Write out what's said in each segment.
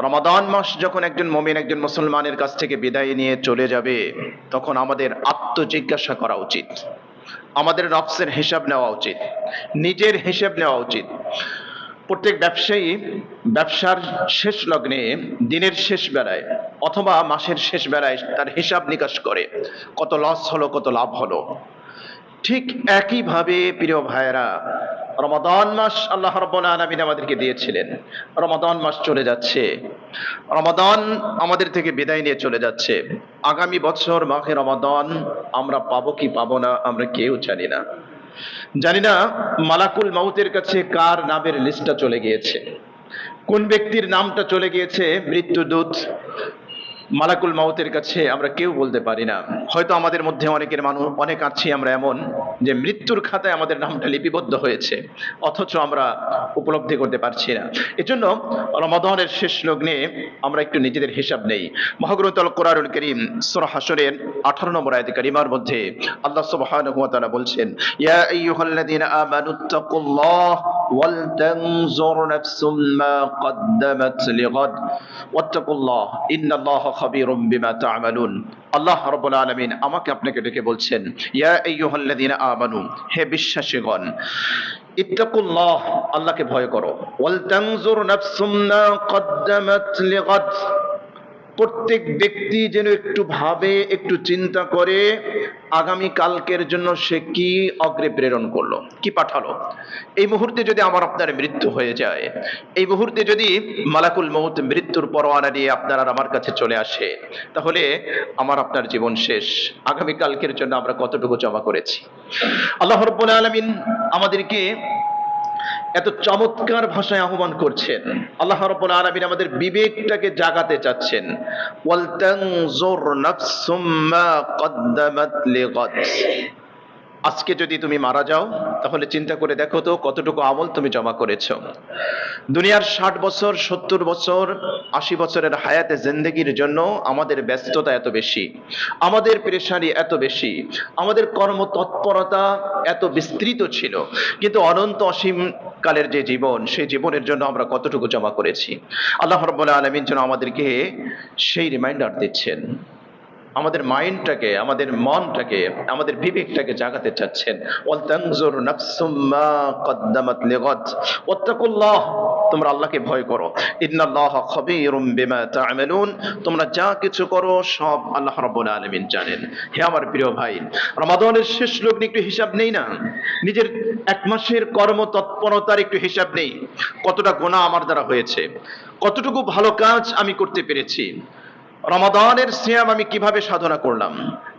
রমাদান মাস যখন একজন মুমিন একজন মুসলমানের কাছ থেকে বিদায় নিয়ে চলে যাবে, তখন আমাদের আত্মজিজ্ঞাসা করা উচিত, আমাদের নফসের হিসাব নেওয়া উচিত, নিজের হিসাব নেওয়া উচিত। প্রত্যেক ব্যবসায়ী ব্যবসার শেষ লগ্নে, দিনের শেষ বেলায় অথবা মাসের শেষ বেলায় তার হিসাব নিকাশ করে, কত লস হলো, কত লাভ হলো। ঠিক একইভাবে প্রিয় ভাইয়েরা, রমাদান মাস আল্লাহ রাব্বুল আলামিন আমাদেরকে দিয়েছিলেন। রমাদান মাস চলে যাচ্ছে, রমাদান আমাদের থেকে বিদায় নিয়ে চলে যাচ্ছে। আগামী বছর মাহে রমাদান আমরা পাবো কি পাবো না আমরা কেউ জানি না। জানি না মালাকুল মাউতের কাছে কার নামের লিস্টটা চলে গিয়েছে, কোন ব্যক্তির নামটা চলে গিয়েছে মৃত্যুদূত মালাকুল মাউতের কাছে আমরা কেউ বলতে পারি না। হয়তো আমাদের মধ্যে অনেক আছি আমরা এমন যে মৃত্যুর খাতায় আমাদের নামটা লিপিবদ্ধ হয়েছে, অথচ আমরা উপলব্ধি করতে পারছি না। এজন্য রমাদানের শেষ লগ্নে আমরা একটু নিজেদের হিসাব নেই। মহাগ্রন্থ আল কোরআনুল কারীম সূরা হাশরের 18 নম্বর আয়াতে কারিমার মধ্যে আল্লাহ সুবহানাহু ওয়া তাআলা বলছেন, ইয়া আইয়ুহাল্লাযীনা আমানুত্তাকুল্লাহ ওয়াল তানজুর নাফসুম মা কদ্দামাত লিগাদ ওয়াত্তাকুল্লাহ ইন্নাল্লাহা খাবীরুম বিমা তা'মালুন। আল্লাহ রাব্বুল আলামিন আমাকে আপনাকে ডেকে বলছেন, ইয়া আইয়ুহাল্লাযীনা আমানু, হে বিশ্বাসীগণ, ইত্তাকুল্লাহ, আল্লাহকে ভয় করো, ওয়াল তানজুর নাফসুম মা কদ্দামাত লিগাদ, প্রত্যেক ব্যক্তি যেন একটু ভাবে, একটু চিন্তা করে আগামী কালকের জন্য সে কি অগ্রে প্রেরণ করলো, কি পাঠালো। এই মুহূর্তে যদি আমার আপনার মৃত্যু হয়ে যায়, এই মুহূর্তে যদি মালাকুল মউত মৃত্যুর পরোয়ানা নিয়ে আপনার আর আমার কাছে চলে আসে, তাহলে আমার আপনার জীবন শেষ। আগামী কালকের জন্য আমরা কতটুকু জমা করেছি। আল্লাহ রাব্বুল আলামিন আমাদেরকে এত চমৎকার ভাষায় আহ্বান করছেন। আল্লাহ রাব্বুল আলামিন আমাদের বিবেকটাকে জাগাতে চাচ্ছেন। ওয়াল তানজুর নাফসুম মা কদ্দামাত লিগাদ, আজকে যদি তুমি মারা যাও তাহলে চিন্তা করে দেখো তো কতটুকু আমল তুমি জমা করেছো। দুনিয়ার 60 বছর, 70 বছর, 80 বছরের হায়াতে জিন্দেগির জন্য আমাদের ব্যস্ততা এত বেশি, আমাদের পেরেশানি এত বেশি, আমাদের কর্মতৎপরতা এত বিস্তৃত ছিল, কিন্তু অনন্ত অসীম কালের যে জীবন, সেই জীবনের জন্য আমরা কতটুকু জমা করেছি। আল্লাহ রাব্বুল আলামিন যেন আমাদেরকে সেই রিমাইন্ডার দিচ্ছেন, আমাদের মাইন্ডটাকে, আমাদের মনটাকে, আমাদের বিবেকটাকে জাগাতে চাচ্ছেন। ওয়াল তানজুর নাফসুম মা কদ্দামাত লিগাদ ওয়াত্তাকুল্লাহ, তোমরা আল্লাহকে ভয় করো, ইন্নাল্লাহা খাবীরুম বিমা তা'মালুন, তোমরা যা কিছু করো সব আল্লাহ রাব্বুল আলামিন জানেন। হে আমার প্রিয় ভাই, রমাদানের শেষ লগ্নে একটু হিসাব নেই না? নিজের এক মাসের কর্ম তৎপরতার একটু হিসাব নেই। কতটা গুনাহ আমার দ্বারা হয়েছে, কতটুকু ভালো কাজ আমি করতে পেরেছি, রমাদানের সিয়াম আমি কিভাবে সাধনা করলাম,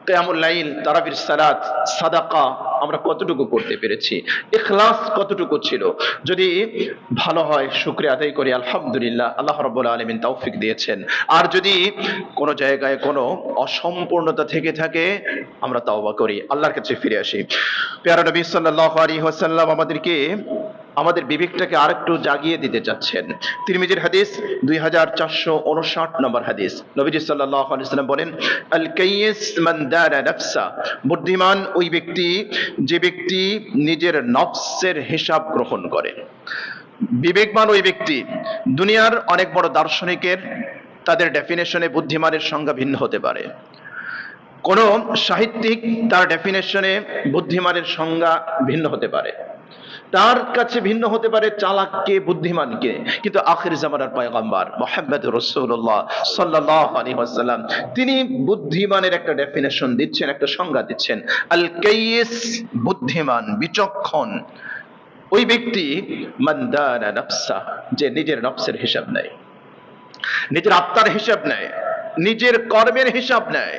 কিয়ামুল লাইল, তারাবির সালাত, সাদাকা আমরা কতটুকু করতে পেরেছি, ইখলাস কতটুকু ছিল। যদি ভালো হয় শুকরিয়া আদায় করি, আলহামদুলিল্লাহ, আল্লাহ রাব্বুল আলামিন তৌফিক দিয়েছেন। আর যদি কোনো জায়গায় কোনো অসম্পূর্ণতা থেকে থাকে আমরা তওবা করি, আল্লাহর কাছে ফিরে আসি। প্যারা নবী সাল্লাল্লাহু আলাইহি ওয়াসাল্লাম আমাদেরকে আমাদের বিবেকটাকে আরেকটু জাগিয়ে দিতে চাচ্ছেন। তিরমিজির হাদিস 2459 নম্বর হাদিস, নবীজি সাল্লাল্লাহু আলাইহি ওয়াসাল্লাম বলেন, আল কাইয়িস মান দারা নাফসা, বুদ্ধিমান ওই ব্যক্তি যে ব্যক্তি নিজের নফসের হিসাব গ্রহণ করে। বিবেকমান ওই ব্যক্তি, দুনিয়ার অনেক বড় দার্শনিকের তাদের ডেফিনেশনে বুদ্ধিমানের সংজ্ঞা ভিন্ন হতে পারে। কোন সাহিত্যিক তার ডেফিনেশনে বুদ্ধিমানের সংজ্ঞা ভিন্ন হতে পারে, তার কাছে ভিন্ন হতে পারে চালাককে, বুদ্ধিমানকে, কিন্তু আখির জামানার পয়গম্বর মুহাম্মদ রাসূলুল্লাহ সাল্লাল্লাহু আলাইহি ওয়াসাল্লাম তিনি বুদ্ধিমানের একটা ডেফিনেশন দিচ্ছেন, একটা সংজ্ঞা দিচ্ছেন। আল কাইয়িস, বুদ্ধিমান, বিচক্ষণ ওই ব্যক্তি মান দানা নাফসা, যে নিজের নফসের হিসাব নেয়, নিজের আত্মার হিসাব নেয়, নিজের কর্মের হিসাব নেয়।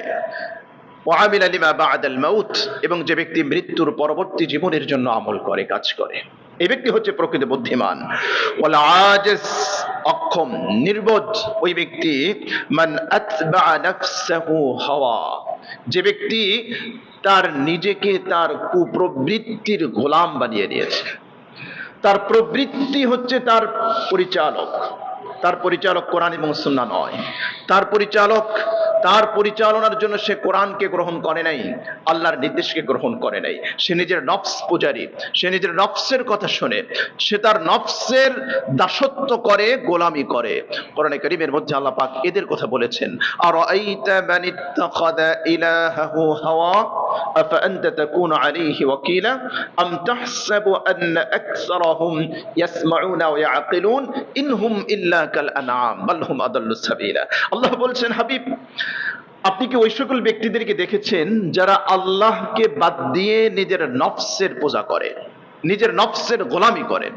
ওয়ামিলা লিমা বা'দাল মাউত, এবং যে ব্যক্তি মৃত্যুর পরবর্তী জীবনের জন্য আমল করে, কাজ করে, এই ব্যক্তি হচ্ছে প্রকৃত বুদ্ধিমান। ওয়াল আজিজ, অক্ষম, নির্বোধ ওই ব্যক্তি মান আতবা নাফসাহু হাওয়া, যে ব্যক্তি তার নিজেকে তার কুপ্রবৃত্তির গোলাম বানিয়ে নিয়েছে। তার প্রবৃত্তি হচ্ছে তার পরিচালক, তার পরিচালক কোরআন এবং সুন্নাহ নয়, তার পরিচালক তার পরিচালনার জন্য সে কোরআনকে গ্রহণ করে নাই, আল্লাহর নির্দেশকে গ্রহণ করে নাই। সে নিজের নফস পূজারী, সে নিজের নফসের কথা শোনে, সে তার নফসের দাসত্ব করে, গোলামি করে। কোরআনে কারীমের মধ্যে আল্লাহ পাক এদের কথা বলেছেন, আরাআইতা মান ইত্তাখাযা ইলাহাহু হাওয়া আফা আনতা তাকুনু আলাইহি ওয়াকিলা আম তাহসাবু আন্না আকসারাহুম ইয়াসমাউনা ওয়া ইয়াকিলুন ইনহুম ইল্লা কাল আনআম বাল হুম আদাল্লুস সাবিলা। আল্লাহ বলছেন, হাবিব আপনি কি ওই সকল ব্যক্তিদেরকে দেখেছেন যারা আল্লাহকে বাদ দিয়ে নিজের নফসের পূজা করে, নিজের নফসের গোলামি করে,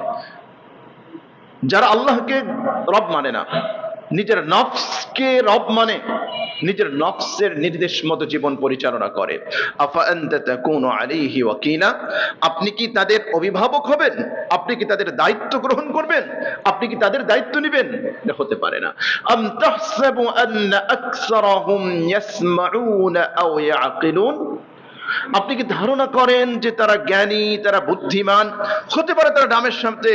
যারা আল্লাহকে রব মানে না, নিজের নফসকে রব মানে, নিজের নফসের নির্দেশ মতো জীবন পরিচালনা করে। আফা আনতা তাকুনু আলাইহি ওয়াকিলা, আপনি কি তাদের অভিভাবক হবেন? আপনি কি তাদের দায়িত্ব গ্রহণ করবেন? আপনি কি তাদের দায়িত্ব নেবেন? এটা হতে পারে না। আম তাহসাবু আন্না আকসারাহুম ইয়াসমাউনা আও ইয়াকিলুন, আপনি কি ধারণা করেন যে তারা জ্ঞানী, তারা বুদ্ধিমান? হতে পারে তারা নামের সাথে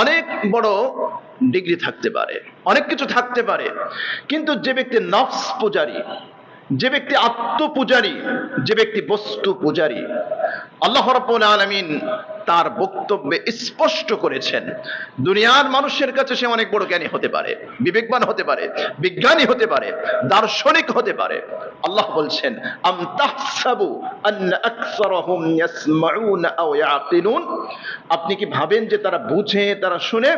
অনেক বড় ডিগ্রি থাকতে পারে, অনেক কিছু থাকতে পারে, কিন্তু যে ব্যক্তি নফস পূজারী, যে ব্যক্তি আত্মপূজারী, যে ব্যক্তি বস্তু পূজারী, আল্লাহ রাব্বুল আলামিন তার বক্তব্যে স্পষ্ট করেছেন দুনিয়ার মানুষের কাছে সে অনেক বড় জ্ঞানী হতে পারে, বিবেকবান হতে পারে, বিজ্ঞানী হতে পারে, দার্শনিক হতে পারে। আল্লাহ বলছেন, আম তাহসাবু আন্না আকসারাহুম ইয়াসমাউনা আও ইয়াকিলুন, আপনি কি ভাবেন যে তারা বুঝে, তারা শুনে?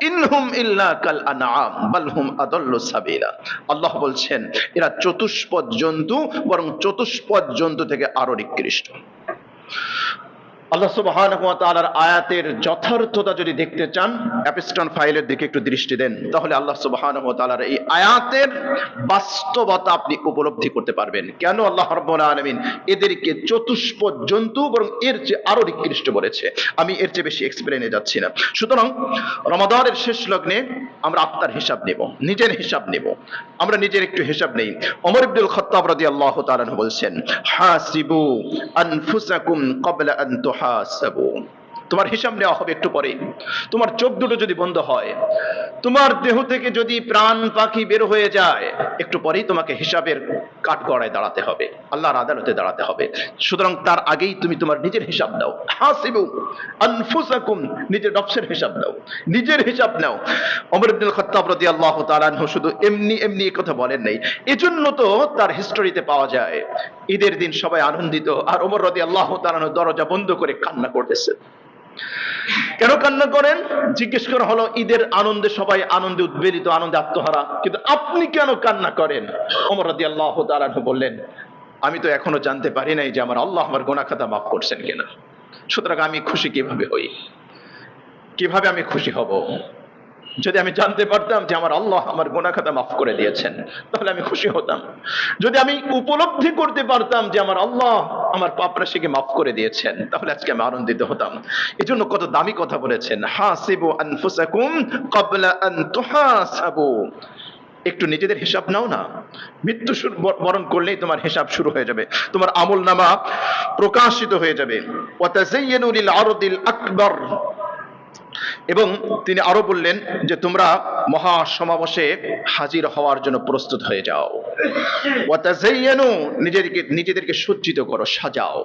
ইনহুম ইল্লা কাল আনআম বাল হুম আদাল্লু সাবিলা। আল্লাহ বলছেন এরা চতুষ্পদ জন্তু, বরং চতুষ্পদ জন্তু থেকে আরো নিকৃষ্ট। আল্লাহ সুবহানাহু ওয়া তাআলার আয়াতের যথার্থতা যদি দেখতে চান, অ্যাপস্টন ফাইলের দিকে একটু দৃষ্টি দেন, তাহলে আল্লাহ সুবহানাহু ওয়া তাআলার এই আয়াতের বাস্তবতা আপনি উপলব্ধি করতে পারবেন। কেন আল্লাহ রাব্বুল আলামিন এদেরকে চতুষ্পদ জন্তু, বরং এর চেয়ে আরো নিকৃষ্ট বলেছে। আমি এর চেয়ে বেশি এক্সপ্লেনে যাচ্ছি না। সুতরাং রমাদানের শেষ লগ্নে আমরা আত্মার হিসাব নেব, নিজের হিসাব নেব, আমরা নিজের একটু হিসাব নেই। ওমর ইবনুল খাত্তাব রাদিয়াল্লাহু তাআলা আনহু বলছেন, হাসিবু আনফুসাকুম ক্বাবলা আন তুহাসাবু, তোমার হিসাব নেওয়া হবে একটু পরে। তোমার চোখ দুটো যদি বন্ধ হয়, তোমার দেহ থেকে যদি প্রাণ পাখি বের হয়ে যায়, একটু পরেই তোমাকে হিসাবের কাঠগড়ায় দাঁড়াতে হবে, আল্লাহর আদালতে দাঁড়াতে হবে। সুতরাং তার আগেই তুমি তোমার নিজের হিসাব দাও। হাসিবু আনফুসাকুম, নিজের নফসের হিসাব দাও, নিজের হিসাব নাও। ওমর ইবনুল খাত্তাব রাদিয়াল্লাহু তাআলা আনহু শুধু এমনি এমনি এই কথা বলেন নাই, এজন্য তো তার হিস্টোরিতে পাওয়া যায় ঈদের দিন সবাই আনন্দিত, আর ওমর রাদিয়াল্লাহু তাআলা আনহু দরজা বন্ধ করে কান্না করতেছেন। কেন কান্না করেন? জিজ্ঞেস করা হলো, ঈদের আনন্দে সবাই আনন্দে উদ্বেলিত, আনন্দে আত্মহারা, কিন্তু আপনি কেন কান্না করেন? ওমর রাদিয়াল্লাহু তাআলা আনহু বললেন, আমি তো এখনো জানতে পারি নাই যে আমার আল্লাহ আমার গুনাহ খাতা মাফ করছেন কিনা। সুতরাং আমি খুশি কিভাবে হই, কিভাবে আমি খুশি হব? যদি আমি জানতে পারতাম যে আমার আল্লাহ আমার গুনাহ খাতা মাফ করে দিয়েছেন, তাহলে আমি খুশি হতাম। যদি আমি উপলব্ধি করতে পারতাম যে আমার আল্লাহ আমার পাপ রাশিকে মাফ করে দিয়েছেন, তাহলে আজকে আমি আনন্দিত হতাম। এজন্য কত দামি কথা বলেছেন, হাসিবু আনফুসাকুম ক্বাবলা আন তুহাসাবু। একটু নিজেদের হিসাব নাও না। মৃত্যু বরণ করলেই তোমার হিসাব শুরু হয়ে যাবে, তোমার আমলনামা প্রকাশিত হয়ে যাবে। ওয়া তাযায়্যানু লিল আরদিল আকবার, এবং তিনি আরো বললেন যে তোমরা মহা সমাবেশে হাজির হওয়ার জন্য প্রস্তুত হয়ে যাও। ওয়া তাযায়্যানু, নিজেদেরকে সজ্জিত করো, সাজাও।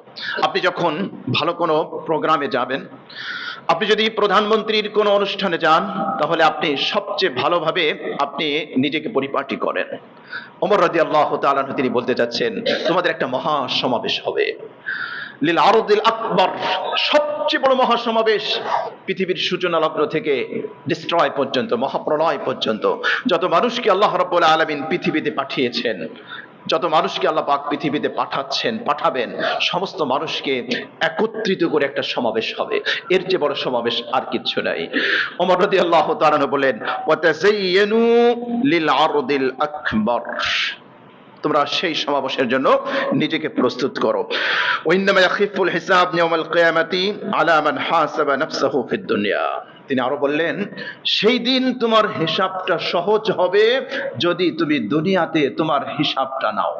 আপনি যখন ভালো কোনো প্রোগ্রামে যাবেন, আপনি যদি প্রধানমন্ত্রীর কোনো অনুষ্ঠানে যান, তাহলে আপনি সবচেয়ে ভালোভাবে আপনি নিজেকে পরিপাটি করেন। ওমর রাদিয়াল্লাহু তাআলা আনহু তিনি বলতে যাচ্ছেন, তোমাদের একটা মহা সমাবেশ হবে, লিল আরদিল আকবার, সবচেয়ে বড় মহাসমাবেশ, পৃথিবীর সূচনা লগ্ন থেকে ডিস্ট্রয় পর্যন্ত, মহাপ্রলয় পর্যন্ত যত মানুষকে আল্লাহ রাব্বুল আলামিন পৃথিবীতে পাঠিয়েছেন, যত মানুষকে আল্লাহ পাক পৃথিবীতে পাঠাচ্ছেন, পাঠাবেন, সমস্ত মানুষকে একত্রিত করে একটা সমাবেশ হবে। এর চেয়ে বড় সমাবেশ আর কিচ্ছু নাই। ওমর রাদিয়াল্লাহু তাআলা বলেন, ওয়া তাযায়্যানু লিল আরদিল আকবার, তোমরা সেই সমাবেশের জন্য নিজেকে প্রস্তুত করো। ওয়াইন্নামা ইয়াখিফুল হিসাব ইয়াউমাল কিয়ামাতি আলা মান হাসাবা নাফসাহু ফিদ দুনিয়া। তিনি আরো বললেন, সেই দিন তোমার হিসাবটা সহজ হবে যদি তুমি দুনিয়াতে তোমার হিসাবটা নাও।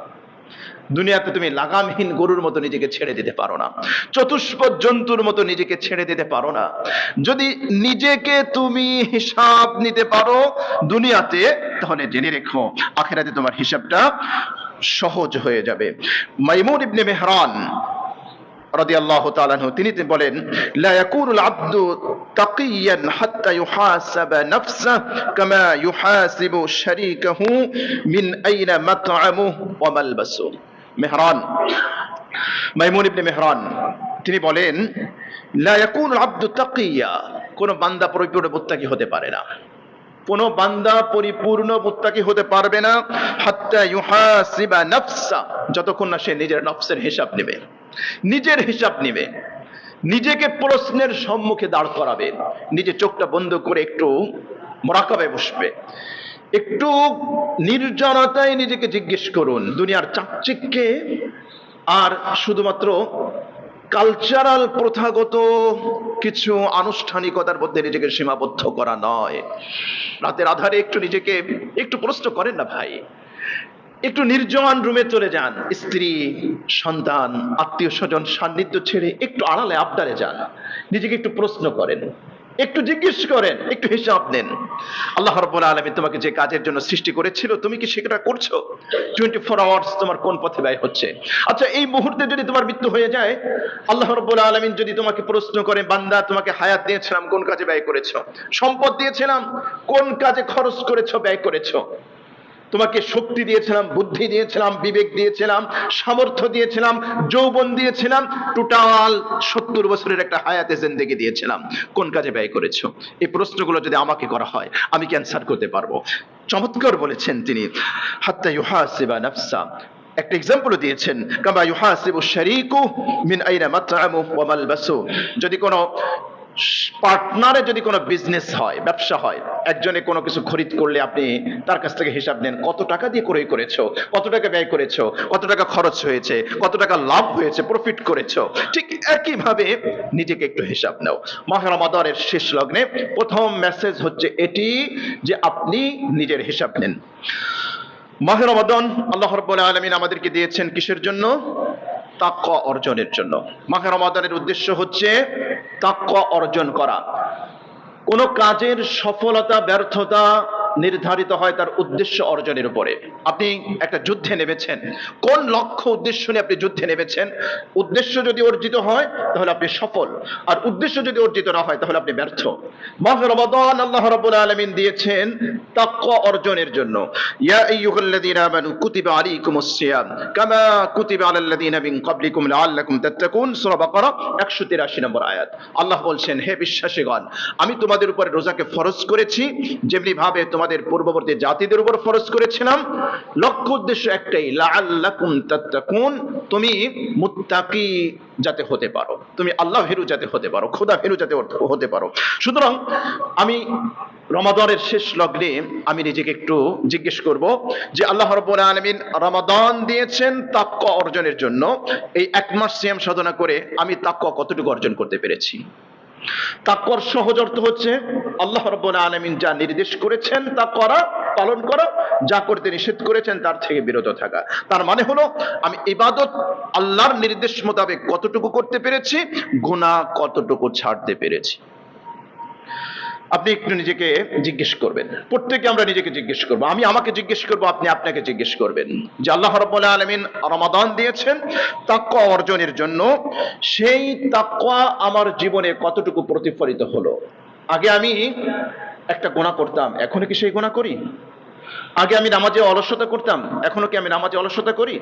দুনিয়াতে তুমি লাগামহীন গরুর মতো নিজেকে ছেড়ে দিতে পারো না, চতুষ্পদ জন্তুর মতো নিজেকে ছেড়ে দিতে পারো না। যদি নিজেকে তুমি হিসাব নিতে পারো দুনিয়াতে, তাহলে জেনে রেখো আখিরাতে তোমার হিসাবটা সহজ হয়ে যাবে। মাইমুন ইবনে মেহরান রাদিয়াল্লাহু তাআলা আনহু তিনি বলেন, লা ইয়াকুনুল আবদু তাকিয়ান হাত্তা ইউহাসাবা নাফসাহু কামা ইউহাসিবু শারীকাহু মিন আইনা মাত'আমুহু ওয়া মালবাসুহু। মেহরান, মাইমুন ইবনে মেহরান তিনি বলেন, লা ইয়াকুনুল আবদু তাকিয়া, কোন বান্দা পরিপূর্ণ মুত্তাকি হতে পারে না, কোন বান্দা পরিপূর্ণ মুত্তাকি হতে পারবে না, হাত্তা ইউহাসিবা নাফসা, যতক্ষণ না সে নিজের নফসের হিসাব নেবে, নিজের হিসাব নেবে, নিজেকে প্রশ্নের সম্মুখে দাঁড় করাবে, নিজে চোখটা বন্ধ করে একটু মুরাকাবায় বসবে, একটু নির্জনতায় নিজেকে জিজ্ঞেস করুন, দুনিয়ার চাকচিক্যে আর শুধুমাত্র কালচারাল প্রথাগত কিছু আনুষ্ঠানিকতার মধ্যে নিজেকে সীমাবদ্ধ করা নয়। রাতের আধারে একটু নিজেকে একটু প্রশ্ন করেন না ভাই, একটু নির্জন রুমে চলে যান, স্ত্রী সন্তান আত্মীয় স্বজন সান্নিধ্য ছেড়ে একটু আড়ালে আবদারে যান, নিজেকে একটু প্রশ্ন করেন, একটু জিজ্ঞেস করেন, একটু হিসাব নেন। আল্লাহ রাব্বুল আলামিন তোমাকে যে কাজের জন্য সৃষ্টি করেছিল তুমি কি সেটা করছো? 24 আওয়ার্স তোমার কোন পথে ব্যয় হচ্ছে? আচ্ছা, এই মুহূর্তে যদি তোমার মৃত্যু হয়ে যায়, আল্লাহ রাব্বুল আলামিন যদি তোমাকে প্রশ্ন করে, বান্দা তোমাকে হায়াত দিয়েছিলাম কোন কাজে ব্যয় করেছো, সম্পদ দিয়েছিলাম কোন কাজে খরচ করেছো, ব্যয় করেছো, তোমাকে শক্তি দিয়েছিলাম, বুদ্ধি দিয়েছিলাম, বিবেক দিয়েছিলাম, সামর্থ্য দিয়েছিলাম, যৌবন দিয়েছিলাম, টোটাল 70 বছরের একটা হায়াতে জিন্দেগি দিয়েছিলাম, কোন কাজে ব্যয় করেছো? এই প্রশ্নগুলো যদি আমাকে করা হয় আমি কি অ্যানসার করতে পারবো? চমৎকার বলেছেন তিনি, হাত্তা ইউহাসিবা নাফসা। একটা এক্সাম্পল দিয়েছেন, কামা ইউহাসিবু শারীকু মিন আইনা মাত'আমুহু ওয়া মালবাসুহু। যদি কোনো পার্টনারে যদি কোনো বিজনেস হয়, ব্যবসা হয়, একজনে কোনো কিছু খরিদ করলে আপনি তার কাছ থেকে হিসাব নেন, কত টাকা দিয়ে ক্রয় করেছো, কত টাকা ব্যয় করেছো, কত টাকা খরচ হয়েছে, কত টাকা লাভ হয়েছে, প্রফিট করেছো। ঠিক একইভাবে নিজেকে একটু হিসাব নাও। মাহে রমাদানের শেষ লগ্নে প্রথম মেসেজ হচ্ছে এটি যে আপনি নিজের হিসাব নেন। মাহে রমাদান আল্লাহ রাব্বুল আলামিন আমাদেরকে দিয়েছেন কিসের জন্য? তাকওয়া অর্জনের জন্য। মাহে রমাদানের উদ্দেশ্য হচ্ছে তাকওয়া অর্জন করা। কোন কাজের সফলতা ব্যর্থতা নির্ধারিত হয় তার উদ্দেশ্য অর্জনের উপরে। আপনি একটা যুদ্ধে নেমেছেন, কোন লক্ষ্য উদ্দেশ্য নিয়ে আপনি যুদ্ধে নেমেছেন? উদ্দেশ্য যদি অর্জিত হয় তাহলে আপনি সফল, আর উদ্দেশ্য যদি অর্জিত না হয় তাহলে আপনি ব্যর্থ। মাহে রমাদান আল্লাহ রাব্বুল আলামিন দিয়েছেন তাকওয়া অর্জনের জন্য। ইয়া আইয়ুহাল্লাযীনা আমানু কুতিবা আলাইকুমুস সিয়াম কামা কুতিবা আলাল্লাযীনা মিন ক্বাবলিকুম লাআল্লাকুম তাত্তাকুন। সূরা বাকারা 183 নম্বর আয়াত। আল্লাহ বলছেন, হে বিশ্বাসীগণ, আমি তোমাদের উপরে রোজাকে ফরজ করেছি যেমনি ভাবে তোমাদের পূর্ববর্তী জাতিদের উপর ফরজ করেছিলাম। লক্ষ্য উদ্দেশ্য একটাই, লাআল্লাকুম তাত্তাকুন, তুমি মুত্তাকি যাতে হতে পারো, তুমি আল্লাহ ভীরু যাতে হতে পারো, খোদা ভীরু যাতে হতে পারো। সুতরাং আমি রমাদানের শেষ লগ্নে আমি নিজেকে একটু জিজ্ঞেস করব যে আল্লাহ রাব্বুল আলামিন রমাদান দিয়েছেন তাকওয়া অর্জনের জন্য। এই এক মাস সিয়াম সাধনা করে আমি তাকওয়া কতটুকু অর্জন করতে পেরেছি? তাকওয়ার সহজ অর্থ হচ্ছে আল্লাহ রাব্বুল আলামিন যা নির্দেশ করেছেন তা করা, পালন করা, যা করতে নিষেধ করেছেন তার থেকে বিরত থাকা। তার মানে হলো আমি ইবাদত আল্লাহর নির্দেশ মোতাবেক কতটুকু করতে পেরেছি, গুনাহ কতটুকু ছাড়তে পেরেছি। আপনি একটু নিজেকে জিজ্ঞেস করবেন, প্রত্যেকে আমরা নিজেকে জিজ্ঞেস করবো, আমি আমাকে জিজ্ঞেস করবো, আপনি আপনাকে জিজ্ঞেস করবেন যে আল্লাহ রাব্বুল আলামিন রমাদান দিয়েছেন তাকওয়া অর্জনের জন্য, সেই তাকওয়া আমার জীবনে কতটুকু প্রতিফলিত হলো? আগে আমি একটা গুনাহ করতাম, এখনো কি সেই গুনাহ করি? আগে আমি নামাজে অলসতা করতাম, এখনো কি আমি নামাজে অলসতা করি?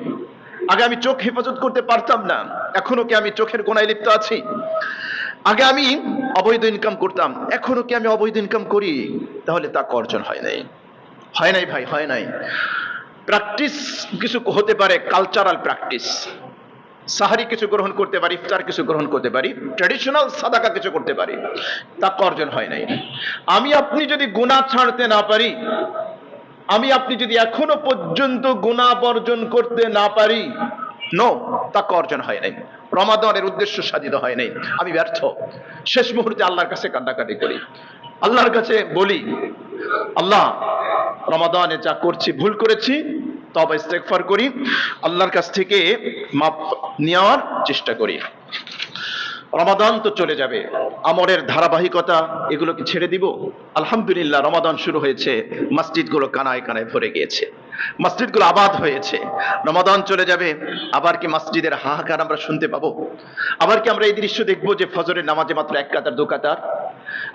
আগে আমি চোখ হেফাজত করতে পারতাম না, এখনো কি আমি চোখের গুনাহে লিপ্ত আছি? আগে আমি অবৈধ ইনকাম করতাম, এখনো কি আমি অবৈধ ইনকাম করি? তাহলে তাকওয়া অর্জন হয় নাই, হয় নাই ভাই, হয় নাই। প্র্যাকটিস কিছু হতে পারে, কালচারাল প্র্যাকটিস, সাহারি কিছু গ্রহণ করতে পারি, ইফতার কিছু গ্রহণ করতে পারি, ট্র্যাডিশনাল সাদাকা কিছু করতে পারি, তাকওয়া অর্জন হয় নাই। আমি আপনি যদি গুনাহ ছাড়তে না পারি, আমি আপনি যদি এখনো পর্যন্ত গুনাহ বর্জন করতে না পারি, নো, তাকওয়া অর্জন হয় নাই, রমাদানের উদ্দেশ্য সাধিত হয় নাই, আমি ব্যর্থ। শেষ মুহূর্তে আল্লাহর কাছে কান্নাকাটি করি, আল্লাহর কাছে বলি, আল্লাহ রমাদানে যা করছি ভুল করেছি, তওবা ইস্তেগফার করি, আল্লাহর কাছ থেকে মাপ নেওয়ার চেষ্টা করি। রমাদান তো চলে যাবে, আমলের ধারাবাহিকতা এগুলো কি ছেড়ে দিব? আলহামদুলিল্লাহ রমাদান শুরু হয়েছে, মসজিদগুলো কানায় কানায় ভরে গিয়েছে। মসজিদগুলো আবাদ হয়েছে। রমাদান চলে যাবে, আবার কি মসজিদের হাহাকার আমরা শুনতে পাবো? আবার কি আমরা এই দৃশ্য দেখবো যে ফজরের নামাজে মাত্র 1 কাতার 2 কাতার?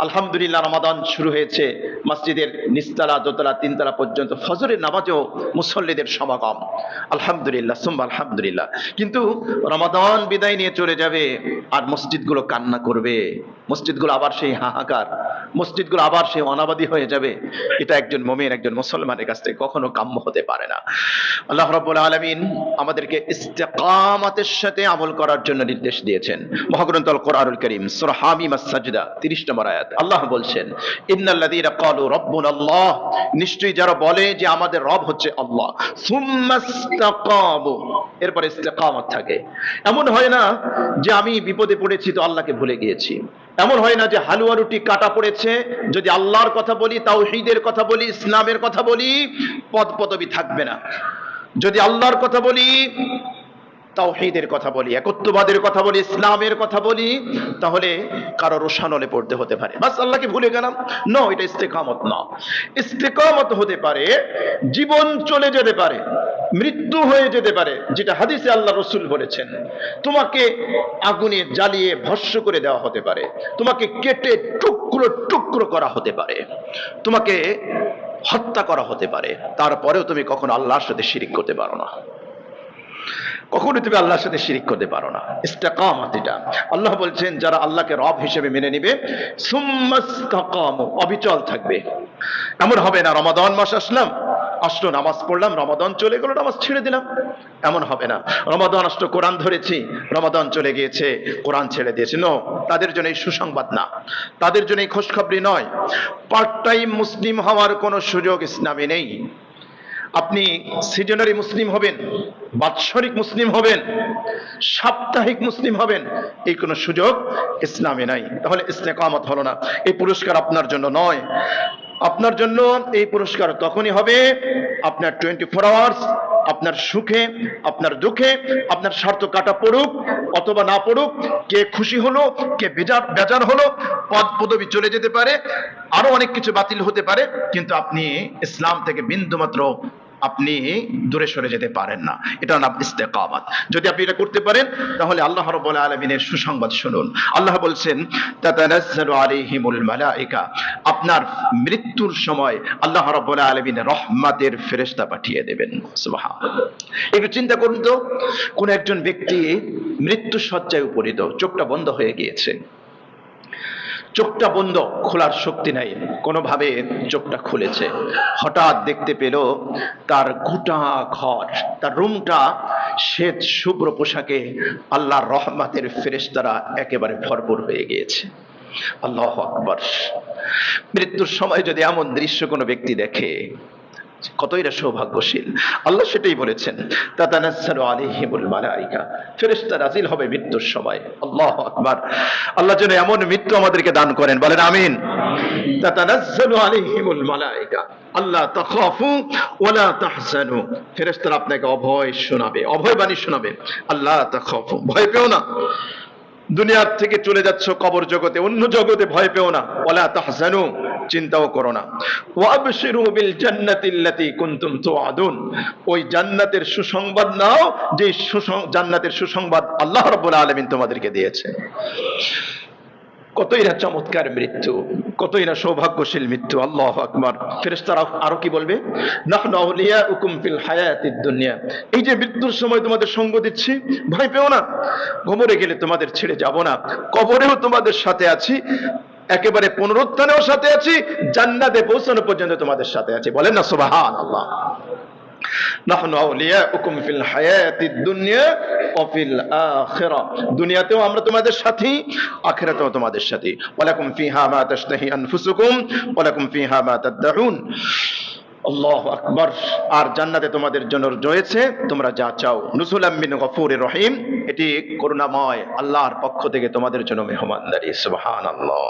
আলহামদুলিল্লাহ, রমাদান শুরু হয়েছে, মসজিদের নিচতলা, দোতলা, 3 তলা পর্যন্ত ফজরের নামাজেও মুসল্লিদের সমাগম। আলহামদুলিল্লাহ, সুম্মা আলহামদুলিল্লাহ। কিন্তু রমাদান বিদায় নিয়ে চলে যাবে আর মসজিদগুলো কান্না করবে, মসজিদগুলো আবার সেই হাহাকার, মসজিদগুলো আবার সেই অনাবাদী হয়ে যাবে। এটা একজন মুমিন, একজন মুসলমানের কাছ থেকে কখনো কাম্য হতে পারে না। আল্লাহ রাব্বুল আলামিন আমাদেরকে ইস্তেকামাতের সাথে আমল করার জন্য নির্দেশ দিয়েছেন। মহাগ্রন্থ আল কোরআনুল কারীম সূরা হামিম আস-সাজদা 30 নম্বর আয়াত, আল্লাহ বলছেন, ইন্নাল্লাযীনা ক্বালু রাব্বুনাল্লাহ, নিশ্চয়ই যারা বলে যে আমাদের রব হচ্ছে আল্লাহ, সুম্মাস্তাকামু, এরপরে ইস্তেকামত থাকে। এমন হয় না যে আমি বিপদে পড়েছি তো আল্লাহকে ভুলে গিয়েছি। এমন হয় না যে হালুয়া রুটি কাটা পড়েছে, যদি আল্লাহর কথা বলি, তাওহীদের কথা বলি, ইসলামের কথা বলি, পদ পদবি থাকবে না। যদি আল্লাহর কথা বলি, তাওহীদের কথা বলি, একত্ববাদের কথা বলি, ইসলামের কথা বলি, তাহলে কারো রোশানলে পড়তে হতে পারে, বাস আল্লাহকে ভুলে গেলাম। নো, এটা ইস্তেকামত না। ইস্তেকামত হতে পারে জীবন চলে যেতে পারে, মৃত্যু হয়ে যেতে পারে, যেটা হাদিসে আল্লাহ রসুল বলেছেন। তোমাকে আগুনে জ্বালিয়ে ভস্ম করে দেওয়া হতে পারে, তোমাকে কেটে টুকরো টুকরো করা হতে পারে, তোমাকে হত্যা করা হতে পারে, তারপরেও তুমি কখনো আল্লাহর সাথে শিরিক করতে পারো না, কখনো তুমি আল্লাহর সাথে শিরিক করতে পারো না। ইস্তেকামত এটা। আল্লাহ বলছেন যারা আল্লাহকে রব হিসেবে মেনে নিবে, সুম্মাস্তাকামু, অবিচল থাকবে। এমন হবে না রমাদান মাস আসলো, নামাজ পড়লাম, রমাদান চলে গেল, নামাজ ছেড়ে দিলাম, এমন হবে না। রমাদান আসলো, কোরআন ধরেছি, রমাদান চলে গিয়েছে, কোরআন ছেড়ে দিয়েছে। নো, তাদের জন্য এই সুসংবাদ না, তাদের জন্য এই খুশখবরি নয়। পার্ট টাইম মুসলিম হওয়ার কোনো সুযোগ ইসলামে নেই। আপনি সিজনারি মুসলিম হবেন, বাৎসরিক মুসলিম হবেন, সাপ্তাহিক মুসলিম হবেন, এই কোনো সুযোগ ইসলামে নাই। তাহলে ইস্তেকামত হলো না। এই পুরস্কার আপনার জন্য নয়। আপনার জন্য এই পুরস্কার তখনই হবে আপনার 24 আওয়ার্স, আপনার সুখে, আপনার দুঃখে, আপনার স্বার্থ কাটা পড়ুক অথবা না পড়ুক, কে খুশি হলো, কে বেজার হলো, পদ পদবি চলে যেতে পারে, আরো অনেক কিছু বাতিল হতে পারে, কিন্তু আপনি ইসলাম থেকে বিন্দুমাত্র আপনি দূরে সরে যেতে পারেন না। এটা নাম ইস্তেকামত। যদি আপনি এটা করতে পারেন, তাহলে আল্লাহ রাব্বুল আলামিনের সুসংবাদ শুনুন। আল্লাহ বলছেন, তাতানাজ্জালু আলাইহিমুল মালায়েকা, আপনার মৃত্যুর সময় আল্লাহ রাব্বুল আলামিন রহমতের ফেরেশতা পাঠিয়ে দেবেন। সুবহানাল্লাহ। একটু চিন্তা করুন তো, কোন একজন ব্যক্তি মৃত্যু শয্যায় উপনীত, চোখটা বন্ধ হয়ে গিয়েছে, চোখটা বন্ধ, খোলার শক্তি নাই, কোনোভাবে চোখটা খুলেছে, হঠাৎ দেখতে পেল তার গোটা ঘর, তার রুমটা শ্বেত শুভ্র পোশাকে আল্লাহর রহমতের ফেরেশতারা একেবারে ভরপুর হয়ে গিয়েছে। আল্লাহু আকবার। মৃত্যুর সময় যদি এমন দৃশ্য কোনো ব্যক্তি দেখে, কতই না সৌভাগ্যশীল। আল্লাহ সেটাই বলেছেন, তাতানাজ্জালু আলাইহিমুল মালায়েকা, ফেরেশতা নাজিল হবে মৃত্যুর সময়। আল্লাহু আকবার। আল্লাহ যেন এমন মৃত্যু আমাদেরকে দান করেন, বলেন আমিন। তাতানাজ্জালু আলাইহিমুল মালায়েকা আল্লা তাখাফু ওয়ালা তাহজানু, ফেরেশতারা আপনাকে অভয় শোনাবে, অভয় বাণী শোনাবে। আল্লাহ তাখাফু, ভয় পেও না, দুনিয়ার থেকে চলে যাচ্ছ কবর জগতে, অন্য জগতে, ভয় পেও না। ওয়ালা তাহজানু, চিন্তাও করো না। ওয়াবশিরু বিল জান্নাতিল্লাতী কুনতুম তুআদুন, ওই জান্নাতের সুসংবাদ নাও, যে জান্নাতের সুসংবাদ আল্লাহ রাব্বুল আলামিন তোমাদেরকে দিয়েছে। কতই না চমৎকার মৃত্যু, কতই না সৌভাগ্যশীল মৃত্যু। আল্লাহু আকবার। ফেরেশতারা আরো কি বলবে, নাহনু আউলিয়াউকুম ফিল হায়াতিদ দুনিয়া, এই যে মৃত্যুর সময় তোমাদের সঙ্গ দিচ্ছি, ভয় পেও না, কবরে গেলে তোমাদের ছেড়ে যাব না, কবরেও তোমাদের সাথে আছি, একেবারে পুনরুত্থানেও সাথে আছি, জান্নাতে পৌঁছানো পর্যন্ত তোমাদের সাথে আছি। বলেন না সুবহানাল্লাহ। নাহনু আউলিয়াউকুম ফিল হায়াতিদ দুনিয়া ওয়া ফিল আখিরাহ, দুনিয়াতেও আমরা তোমাদের সাথী, আখিরাতেও তোমাদের সাথী। ওয়ালাকুম ফিহা মা তাশতাহি আনফুসুকুম ওয়ালাকুম ফিহা মা তাদউন। আল্লাহু আকবার। আর জান্নাতে তোমাদের জন্য রয়েছে তোমরা যা চাও। নুজুলাম মিন গফুরির রহিম, এটি করুণাময় আল্লাহর পক্ষ থেকে তোমাদের জন্য মেহমানদারি। সুবহানাল্লাহ।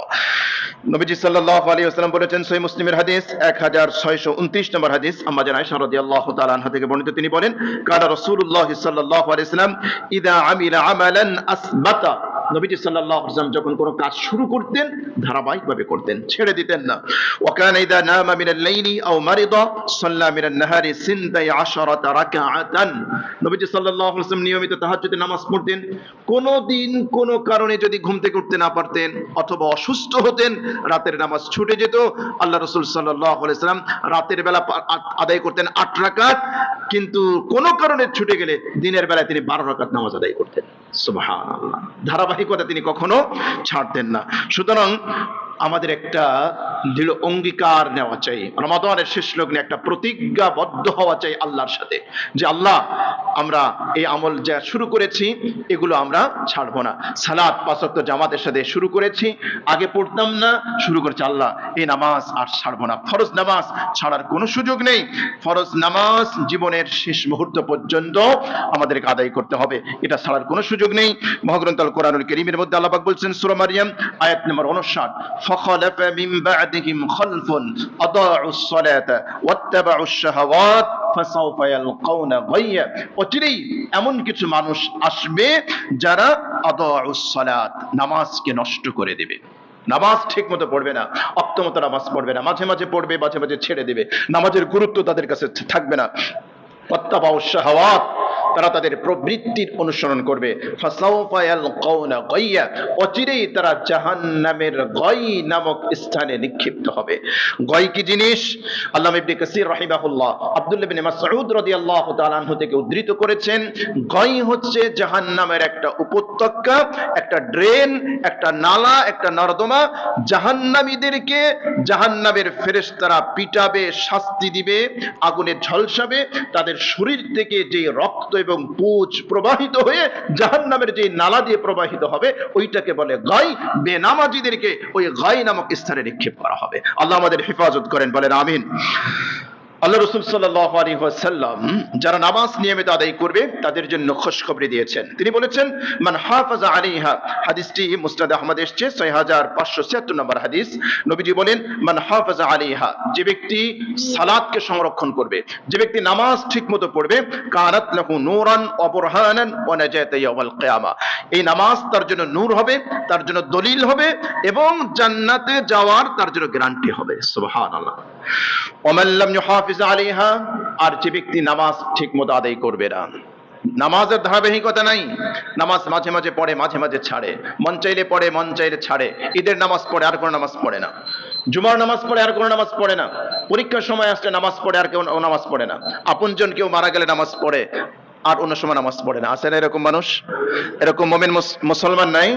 নবীজি সাল্লাল্লাহু আলাইহি ওয়াসাল্লাম বলেছেন, সহিহ মুসলিমের হাদিস 1629 নম্বর হাদিস, আম্মা জান আয়েশা রাদিয়াল্লাহু তাআলা আনহা থেকে বর্ণিত, তিনি বলেন, কানা রাসূলুল্লাহ সাল্লাল্লাহু আলাইহি ওয়াসাল্লাম ইযা আমিলা আমালান আসবাতা নবীজি সাল্লাল্লাহু আলাইহি ওয়াসাল্লাম যখন কোনো কাজ শুরু করতেন ধারাবাহিকভাবে করতেন, ছেড়ে দিতেন না। ওয়াকানা ইযা নামা মিনাল লাইলি আও মারিদা সাল্লা মিনান নাহারি সিনতাই আশারাতা রাকাআতান। নবীজি সাল্লাল্লাহু আলাইহি ওয়াসাল্লাম নিয়মিত তাহাজ্জুদের নামাজ পড়তেন। কোন দিন কোন কারণে যদি ঘুম থেকে উঠতে না পারতেন অথবা অসুস্থ হতেন, রাতের নামাজ ছুটে যেত, আল্লাহ রাসূল সাল্লাল্লাহু আলাইহি ওয়াসাল্লাম রাতের বেলা আদায় করতেন 8 রাকাত, কিন্তু কোন কারণে ছুটে গেলে দিনের বেলায় তিনি 12 রাকাত নামাজ আদায় করতেন। সুবহানাল্লাহ, ধারাবাহিকতা তিনি কখনো ছাড়তেন না। সুতরাং আমাদের একটা দৃঢ় অঙ্গীকার নেওয়া চাই, রমাদানের শেষ লগ্নে একটা প্রতিজ্ঞাবদ্ধ হওয়া চাই আল্লাহর সাথে, যে আল্লাহ আমরা এই আমল যা শুরু করেছি এগুলো আমরা ছাড়বো না। সালাত 5 ওয়াক্ত জামাতের সাথে শুরু করেছি, আগে পড়তাম না, শুরু করেছি, আল্লাহ এই নামাজ আর ছাড়বো না। ফরজ নামাজ ছাড়ার কোনো সুযোগ নেই, ফরজ নামাজ জীবনের শেষ মুহূর্ত পর্যন্ত আমাদেরকে আদায় করতে হবে, এটা ছাড়ার কোনো সুযোগ নেই। মহাগ্রন্থ আল কোরআনুল কারীমের মধ্যে আল্লাহ পাক বলছেন সূরা মারইয়াম আয়াত নম্বর 59, فخلف من بعدهم خلف أضاعوا الصلاة واتبعوا الشهوات فسوف يلقون غيا। অচিরেই এমন কিছু মানুষ আসবে যারা আদাউস সালাত, নামাজকে নষ্ট করে দেবে, নামাজ ঠিক মতো পড়বে না, অক্তমতো নামাজ পড়বে না, মাঝে মাঝে পড়বে, মাঝে মাঝে ছেড়ে দেবে, নামাজের গুরুত্ব তাদের কাছে থাকবে না। ওয়াত্তাবাউশ শাহাওয়াত, তারা তাদের প্রবৃত্তির অনুসরণ করবে। ফাসাউফা ইয়ালকাউনা গাইয়া, অচিরেই তারা জাহান্নামের গাই নামক স্থানে নিক্ষিপ্ত হবে। গাই কি জিনিস? আল্লামা ইবনে কাসির রাহিমাহুল্লাহ আব্দুল্লাহ ইবনে মাসউদ রাদিয়াল্লাহু তাআলা আনহু থেকে উদ্ধৃত করেছেন, গাই হচ্ছে জাহান্নামের একটা উপত্যকা, একটা ড্রেন, একটা নালা, একটা নর্দমা। জাহান্নামীদেরকে জাহান্নামের ফেরেশতারা পিটাবে, শাস্তি দিবে, আগুনে ঝলসাবে, তাদের শরীর থেকে যে রক্ত এবং পুঁজ প্রবাহিত হয়ে জাহান্নামের যে নালা দিয়ে প্রবাহিত হবে ওইটাকে বলে গাই। বেনামাজিদেরকে ওই গাই নামক স্থানে নিক্ষেপ করা হবে। আল্লাহ আমাদের হেফাজত করেন, বলেন আমিন। আল্লাহ রাসূল সাল্লাল্লাহু আলাইহি ওয়াসাল্লাম যারা নামাজ নিয়মিত আদায় করবে তাদের জন্য খুশখবরি দিয়েছেন। তিনি বলেছেন মান হাফাজা আলাইহা, হাদিসটি মুসনাদ আহমদ এসেছে 6576 নম্বর হাদিস। নবীজি বলেন মান হাফাজা আলাইহা, যে ব্যক্তি সালাতকে সংরক্ষণ করবে, যে ব্যক্তি নামাজ ঠিকমতো পড়বে, কানাত লাহু নূরান ওয়া বুরহানান ওয়া নাজাতা ইয়াউমাল কিয়ামা, এই নামাজ তার জন্য নূর হবে, তার জন্য দলিল হবে এবং জান্নাতে যাওয়ার তার জন্য গ্যারান্টি হবে। সুবহানাল্লাহ। ওয়ামান লাম ইউহাফিজ আলাইহা, আর যে ব্যক্তি নামাজ ঠিকমতো আদায় করবে না, নামাজের ধারাবাহিকতা নাই, নামাজ মাঝে মাঝে পড়ে, মাঝে মাঝে ছাড়ে, মন চাইলে পড়ে, মন চাইলে ছাড়ে, ঈদের নামাজ পড়ে আর কোনো নামাজ পড়ে না, জুমার নামাজ পড়ে আর কোনো নামাজ পড়ে না, পরীক্ষার সময় আসলে নামাজ পড়ে আর কেউ নামাজ পড়ে না, আপনজন কেউ মারা গেলে নামাজ পড়ে আর অন্য সময় নামাজ পড়ে না। আছে না এরকম মানুষ? এরকম মুমিন মুসলমান নাই?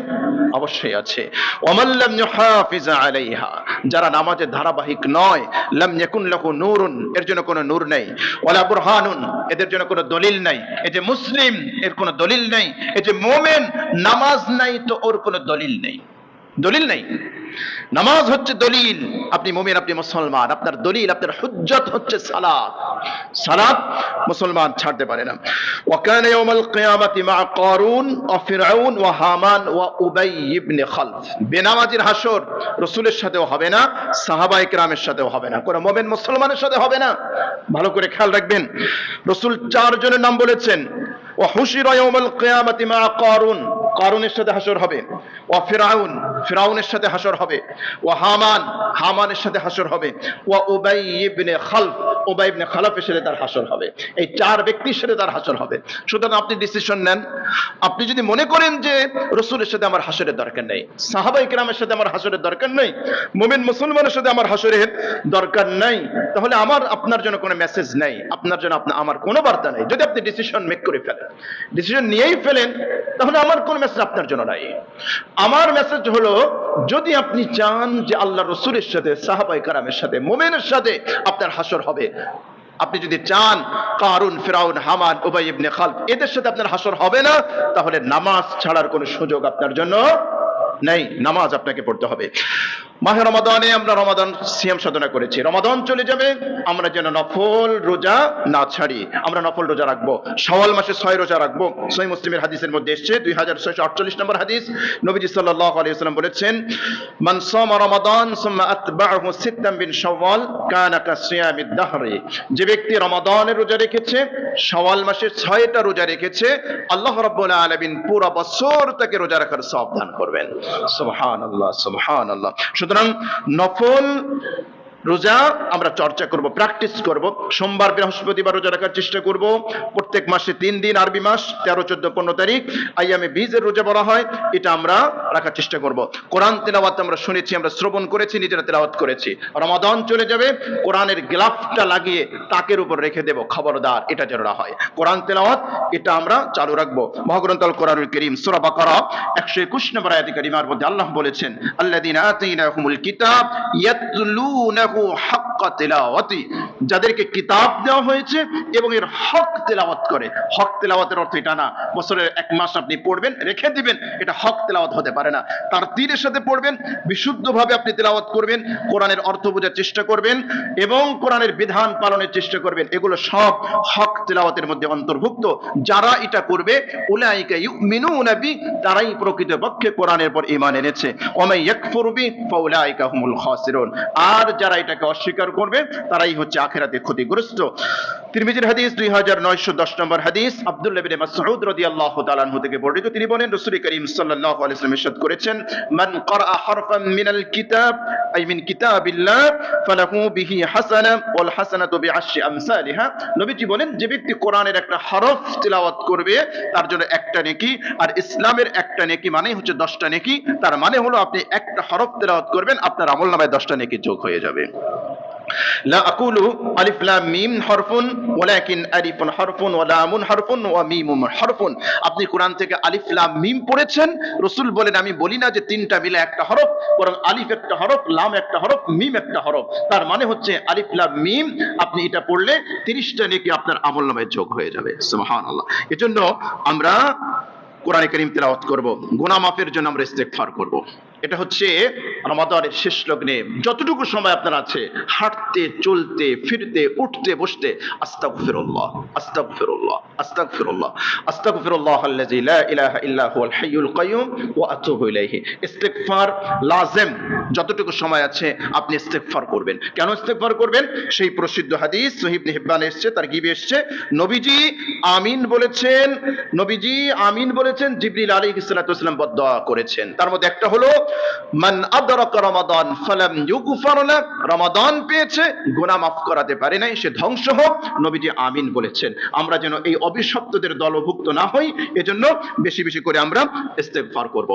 অবশ্যই আছে। ওয়ামান লাম ইউহাফিজ আলাইহা, যারা নামাজের ধারাবাহিক নয়, লাম ইয়াকুন লাহু নূরুন, এর জন্য কোনো নূর নেই, ওয়ালা বুরহানুন, এদের জন্য কোনো দলিল নাই। এই যে মুসলিম, এর কোনো দলিল নেই। এই যে মুমিন, নামাজ নাই তো ওর কোনো দলিল নেই, দলিল নেই। নামাজ হচ্ছে দলিল, আপনি মুমিন, আপনি মুসলমান, আপনার দলিল, আপনার হুজ্জত হচ্ছে সালাত। সালাত মুসলমান ছাড়তে পারে না। ওয়া কানা ইয়াউমাল কিয়ামাতি মা কারুন ওয়া ফিরআউন ওয়া হামান ওয়া উবাই ইবনে খালফ, বেনামাজির হাসর রাসূলের সাথেও হবে না, সাহাবায়ে কেরামের সাথেও হবে না, কোন মুমিন মুসলমানের সাথে হবে না। ভালো করে খেয়াল রাখবেন, রাসূল 4 জনের নাম বলেছেন। ওয়া হুশিরা ইয়াউমাল কিয়ামাতি মা কারুন, কারুনের সাথে হাসর হবে, ওয়া ফিরআউন, ফিরআউনের সাথে হাসর হবে, ওয়া হামান, হামানের সাথে হাসর হবে, ওয়া উবাই ইবনে খালফ, উবাই ইবনে খালফের সাথে তার হাসর হবে। এই 4 ব্যক্তির সাথে তার হাসর হবে। সুতরাং আপনি ডিসিশন নেন। আপনি যদি মনে করেন যে রাসূলের সাথে আমার হাসরের দরকার নেই, সাহাবায়ে কেরামের সাথে আমার হাসরের দরকার নেই, মুমিন মুসলমানের সাথে আমার হাসরের দরকার নাই, তাহলে আমার আপনার জন্য কোনো মেসেজ নেই, আপনার জন্য আমার কোনো বার্তা নেই। যদি আপনি ডিসিশন মেক করে ফেলেন, ডিসিশন নিয়েই ফেলেন, তাহলে আমার কোনো মেসেজ আপনার জন্য নাই। আমার মেসেজ হলো, যদি আপনি চান যে আল্লাহ রাসূলের সাথে, সাহাবায়ে কেরামের সাথে, মুমিনের সাথে আপনার হাসর হবে, আপনি যদি চান কারুন, ফিরআউন, হামান, উবাই ইবনে খালফ এদের সাথে আপনার হাসর হবে না, তাহলে নামাজ ছাড়ার কোনো সুযোগ আপনার জন্য নেই, নামাজ আপনাকে পড়তে হবে। মাহে রমাদানে আমরা রমাদান সিয়াম সাধনা করেছি, রমাদান চলে যাবে, আমরা যেন নফল রোজা না ছাড়ি, আমরা নফল রোজা রাখবো। শাওয়াল মাসে 6 রোজা রাখবো। সহিহ মুসলিমের হাদিসের মধ্যে এসেছে 2648 নম্বর হাদিস, নবীজি সাল্লাল্লাহু আলাইহি ওয়াসাল্লাম বলেছেন মান সামা রমাদান সুম্মা আতবা'হু সিত্তান মিন শাওয়াল কানা কাসিয়ামিদ দাহরি, যে ব্যক্তি রমাদানের রোজা রেখেছে শাওয়াল মাসের 6টা রোজা রেখেছে, আল্লাহ রাব্বুল আলামিন পুরো বছর তাকে রোজা রাখার সওয়াব দান করবেন। সুবহানাল্লাহ, সুবহানাল্লাহ। সুতরাং নফল রোজা আমরা চর্চা করব, প্র্যাকটিস করব। সোমবার বৃহস্পতিবার রোজা রাখার চেষ্টা করব। প্রত্যেক মাসে 3 দিন, আরবি মাস 13, 14, 15 তারিখ আইয়ামে বীজের রোজা বলা হয়, এটা আমরা রাখার চেষ্টা করব। কোরআন তেলাওয়াত আমরা শুনেছি, আমরা শ্রবণ করেছি, নিজেরা তেলাওয়াত করেছি। রমাদান চলে যাবে, কোরআনের গ্লাফটা লাগিয়ে তাকের উপর রেখে দেব, খবরদার এটা যেন না হয়। কোরআন তেলাওয়াত এটা আমরা চালু রাখবো। মহাগ্রন্থ আল কোরআনুল কারীম সূরা বাকারা 121 নম্বর আয়াতে কারিমার মধ্যে আল্লাহ বলেছেন, আল্লাযীনা আতাইনাহুমুল কিতাব ইয়াতলুনাহু হাক্কা তিলাওয়াতি, যাদেরকে কিতাব দেওয়া হয়েছে এবং এর হক তেলাওয়াত করে। হক তেলাওয়াতের অর্থ এটা না বছরের 1 মাস আপনি পড়বেন রেখে দিবেন, এটা হক তেলাওয়াত হতে পারে না। তার তীরের সাথে পড়বেন, বিশুদ্ধভাবে আপনি তেলাওয়াত করবেন, কোরআনের অর্থ বোঝার চেষ্টা করবেন এবং কোরআনের বিধান পালনের চেষ্টা করবেন। এগুলো সব হক তেলাওয়াতের মধ্যে অন্তর্ভুক্ত। যারা এটা করবে উলাইকা ইউমিনুনা বি, তারাই প্রকৃতপক্ষে কোরআনের পর ঈমান এনেছে। ওয়া মান ইয়াকফুরু বি ফাউলাইকা হুমুল খাসিরুন, আর যারা এটাকে অস্বীকার করবে তারাই হচ্ছে আখিরাতে ক্ষতিগ্রস্ত। তিরমিজির হাদিস 2910 নম্বর হাদিস, আব্দুল্লাহ ইবনে মাসউদ রাদিয়াল্লাহু তাআলা আনহু থেকে বর্ণিত, তিনি বলেন রাসূল করিম সাল্লাল্লাহু আলাইহি ওয়াসাল্লাম ইরশাদ করেছেন, মান ক্বারা হারফান মিনাল কিতাব আই মিন কিতাবিল্লাহ ফালাহু বিহি হাসানা ওয়াল হাসানাতু বিআশরি আমসালিহা। নবীজি বলেন, যে ব্যক্তি কোরআনের একটা হরফ তিলাওয়াত করবে তার জন্য একটা নেকি, আর ইসলামের একটা নেকি মানে হচ্ছে 10টা নেকি। তার মানে হলো আপনি একটা হরফ তিলাওয়াত করবেন, আপনার আমলনামায় 10টা নেকি যোগ হয়ে যাবে। লা আকুলু আলিফ লাম মিম হরফুন ওয়ালাকিন আলিফুন হরফুন ওয়া লামুন হরফুন ওয়া মিমুন হরফুন। আপনি কোরআন থেকে আলিফ লাম মিম পড়েছেন, রাসূল বলেন আমি বলি না যে 3টা মিলে একটা হরফ, বরং আলিফ একটা হরফ, লাম একটা হরফ, মিম একটা হরফ। তার মানে হচ্ছে আলিফ লাম মিম আপনি এটা পড়লে 30টা নেকি আপনার আমলনামায় যোগ হয়ে যাবে। সুবহানাল্লাহ। এজন্য আমরা কোরআনে কারীম তেলাওয়াত করব, গুনাহ মাফের জন্য আমরা ইস্তেগফার করব। এটা হচ্ছে রমাদানের শেষ লগ্নে যতটুকু সময় আপনার আছে, হাঁটতে, চলতে, ফিরতে, উঠতে, বসতে আস্তাগফিরুল্লাহ, আস্তাগফিরুল্লাহ, আস্তাগফিরুল্লাহ, আস্তাগফিরুল্লাহ আল্লাযী লা ইলাহা ইল্লা হুয়াল হাইয়ুল কাইয়ুম ওয়া আতুবু ইলাইহি। ইস্তেগফার লাজিম, যতটুকু সময় আছে আপনি ইস্তেগফার করবেন। কেন ইস্তেগফার করবেন? সেই প্রসিদ্ধ হাদিস সহিহ ইবনে হিব্বান এসেছে, তারগিবে এসেছে, নবীজি আমিন বলেছেন, নবীজি আমিন বলেছেন, জিবরিল আলাইহিস সালাতু ওয়াস সালাম বদদুআ করেছেন। তার মধ্যে একটা হলো মান আদরাকা রমাদান ফালাম ইউগফার লা, রমাদান পেয়েছে গুনাহ মাফ করাতে পারে নাই, সে ধ্বংস হোক। নবীজি আমিন বলেছেন। আমরা যেন এই অভিশপ্তদের দলভুক্ত না হই, এজন্য বেশি বেশি করে আমরা ইস্তেগফার করব।